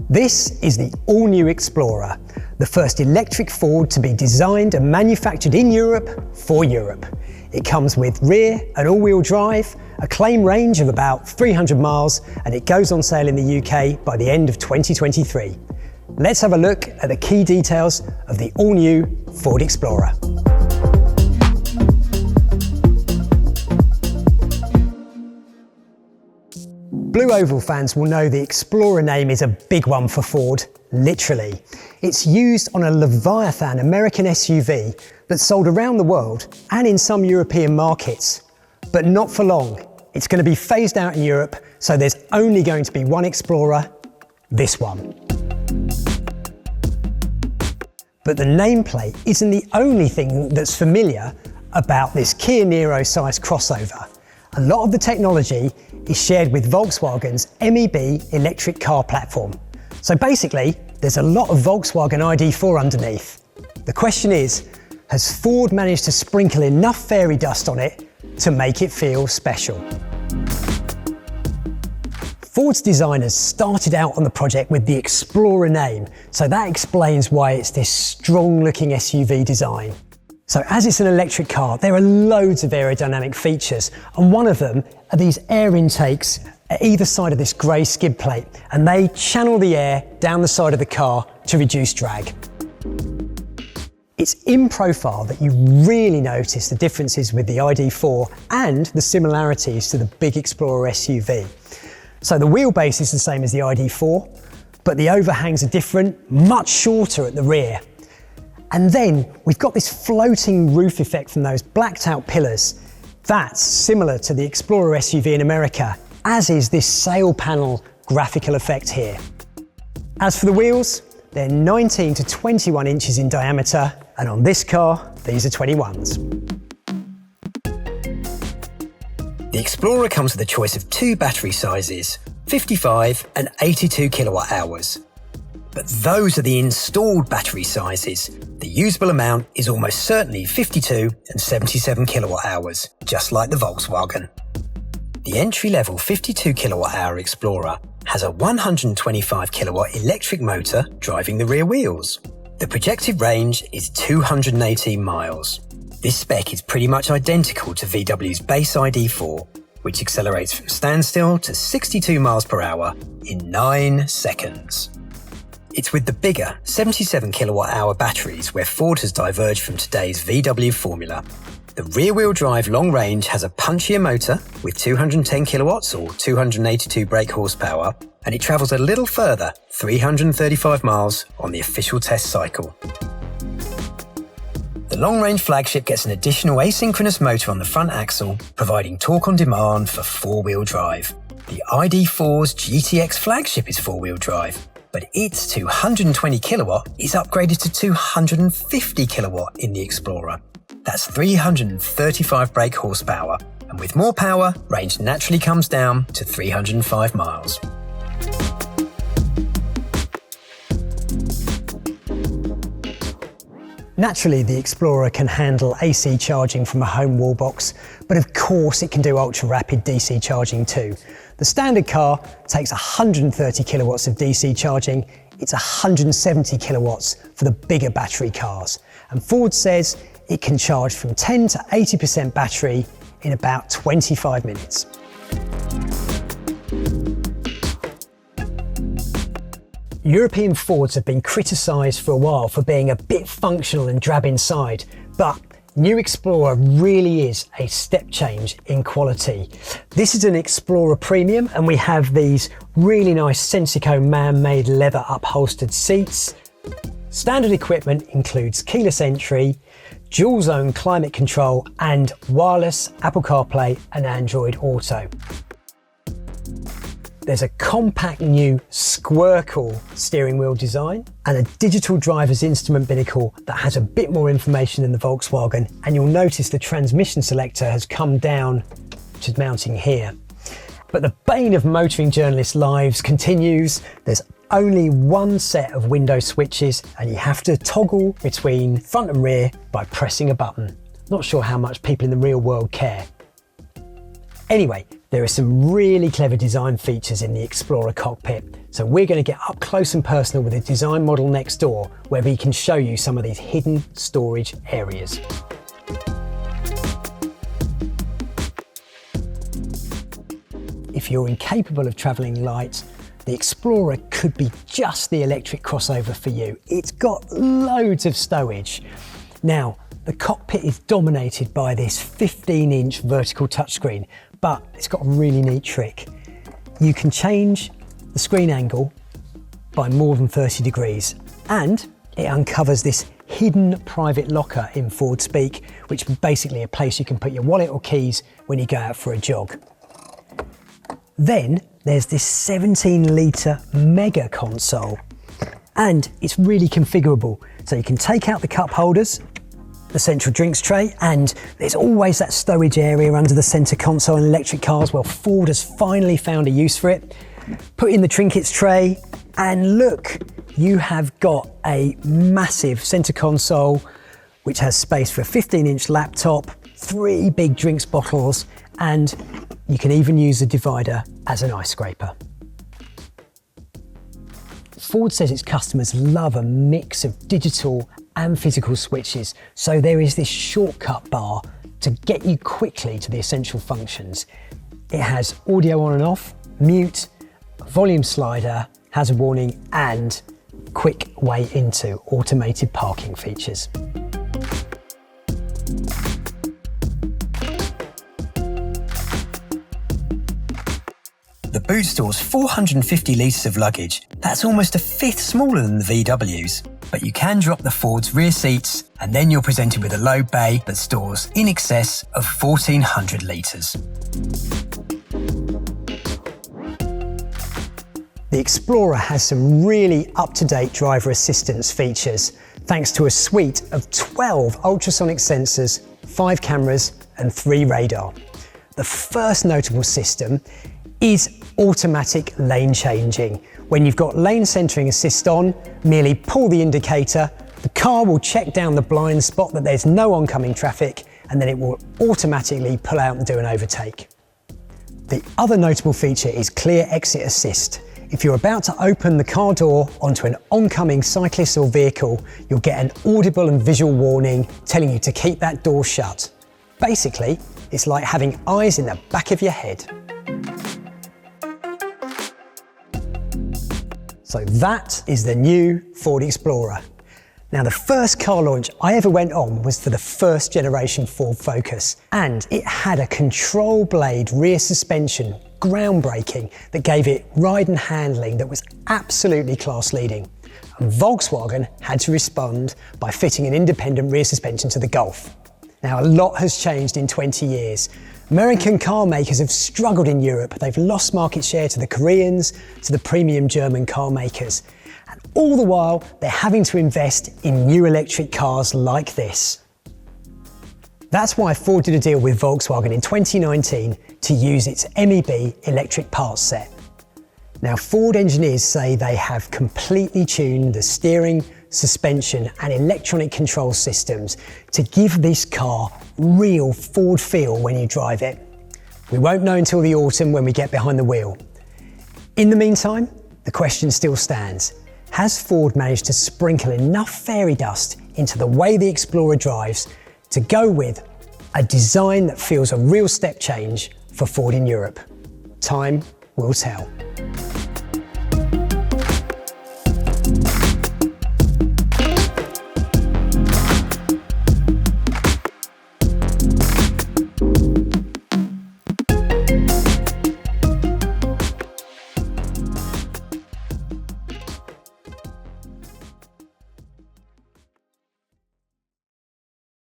This is the all-new Explorer, the first electric Ford to be designed and manufactured in Europe for Europe. It comes with rear and all-wheel drive, a claim range of about 300 miles, and it goes on sale in the UK by the end of 2023. Let's have a look at the key details of the all-new Ford Explorer. Blue Oval fans will know the Explorer name is a big one for Ford, literally. It's used on a Leviathan American SUV that's sold around the world and in some European markets, but not for long. It's going to be phased out in Europe, so there's only going to be one Explorer, this one. But the nameplate isn't the only thing that's familiar about this Kia Niro-sized crossover. A lot of the technology is shared with Volkswagen's MEB electric car platform. So basically, there's a lot of Volkswagen ID.4 underneath. The question is, has Ford managed to sprinkle enough fairy dust on it to make it feel special? Ford's designers started out on the project with the Explorer name, so that explains why it's this strong-looking SUV design. So as it's an electric car, there are loads of aerodynamic features, and one of them are these air intakes at either side of this grey skid plate, and they channel the air down the side of the car to reduce drag. It's in profile that you really notice the differences with the ID.4 and the similarities to the big Explorer SUV. So the wheelbase is the same as the ID.4, but the overhangs are different, much shorter at the rear. And then we've got this floating roof effect from those blacked out pillars. That's similar to the Explorer SUV in America, as is this sail panel graphical effect here. As for the wheels, they're 19 to 21 inches in diameter, and on this car, these are 21s. The Explorer comes with a choice of two battery sizes, 55 and 82 kilowatt hours. But those are the installed battery sizes. The usable amount is almost certainly 52 and 77 kilowatt hours, just like the Volkswagen. The entry-level 52 kilowatt hour Explorer has a 125 kilowatt electric motor driving the rear wheels. The projected range is 218 miles. This spec is pretty much identical to VW's base ID.4, which accelerates from standstill to 62 miles per hour in 9 seconds. It's with the bigger 77 kilowatt hour batteries where Ford has diverged from today's VW formula. The rear-wheel drive long range has a punchier motor with 210 kilowatts or 282 brake horsepower, and it travels a little further, 335 miles on the official test cycle. The long-range flagship gets an additional asynchronous motor on the front axle, providing torque on demand for four-wheel drive. The ID.4's GTX flagship is four-wheel drive, but its 220 kilowatt is upgraded to 250 kilowatt in the Explorer. That's 335 brake horsepower, and with more power, range naturally comes down to 305 miles. Naturally, the Explorer can handle AC charging from a home wall box, but of course it can do ultra-rapid DC charging too. The standard car takes 130 kilowatts of DC charging. It's 170 kilowatts for the bigger battery cars. And Ford says it can charge from 10 to 80% battery in about 25 minutes. European Fords have been criticised for a while for being a bit functional and drab inside, but new Explorer really is a step change in quality. This is an Explorer Premium, and we have these really nice Sensico man-made leather upholstered seats. Standard equipment includes keyless entry, dual zone climate control, and wireless Apple CarPlay and Android Auto. There's a compact new Squircle steering wheel design and a digital driver's instrument binnacle that has a bit more information than the Volkswagen, and you'll notice the transmission selector has come down to mounting here. But the bane of motoring journalists' lives continues. There's only one set of window switches, and you have to toggle between front and rear by pressing a button. Not sure how much people in the real world care. Anyway, There are some really clever design features in the Explorer cockpit, so we're going to get up close and personal with the design model next door, where we can show you some of these hidden storage areas. If you're incapable of travelling light, the Explorer could be just the electric crossover for you. It's got loads of stowage. Now, the cockpit is dominated by this 15-inch vertical touchscreen, but it's got a really neat trick. You can change the screen angle by more than 30 degrees, and it uncovers this hidden private locker in Ford speak, which is basically a place you can put your wallet or keys when you go out for a jog. Then there's this 17-litre mega console, and it's really configurable. So you can take out the cup holders, the central drinks tray, and there's always that stowage area under the centre console in electric cars. Well, Ford has finally found a use for it. Put in the trinkets tray, and look, you have got a massive centre console which has space for a 15-inch laptop, 3 big drinks bottles, and you can even use the divider as an ice scraper. Ford says its customers love a mix of digital and physical switches, so there is this shortcut bar to get you quickly to the essential functions. It has audio on and off, mute, volume slider, hazard warning, and quick way into automated parking features. The boot stores 450 litres of luggage. That's almost a fifth smaller than the VW's. But you can drop the Ford's rear seats, and then you're presented with a low bay that stores in excess of 1,400 litres. The Explorer has some really up-to-date driver assistance features, thanks to a suite of 12 ultrasonic sensors, 5 cameras, and 3 radar. The first notable system is automatic lane changing. When you've got lane centering assist on, merely pull the indicator, the car will check down the blind spot that there's no oncoming traffic, and then it will automatically pull out and do an overtake. The other notable feature is clear exit assist. If you're about to open the car door onto an oncoming cyclist or vehicle, you'll get an audible and visual warning telling you to keep that door shut. Basically, it's like having eyes in the back of your head. So that is the new Ford Explorer. Now, the first car launch I ever went on was for the first generation Ford Focus, and it had a control blade rear suspension, groundbreaking, that gave it ride and handling that was absolutely class leading. And Volkswagen had to respond by fitting an independent rear suspension to the Golf. Now, a lot has changed in 20 years. American car makers have struggled in Europe. They've lost market share to the Koreans, to the premium German car makers. And all the while, they're having to invest in new electric cars like this. That's why Ford did a deal with Volkswagen in 2019 to use its MEB electric parts set. Now, Ford engineers say they have completely tuned the steering, suspension and electronic control systems to give this car real Ford feel when you drive it. We won't know until the autumn when we get behind the wheel. In the meantime, the question still stands. Has Ford managed to sprinkle enough fairy dust into the way the Explorer drives to go with a design that feels a real step change for Ford in Europe? Time will tell.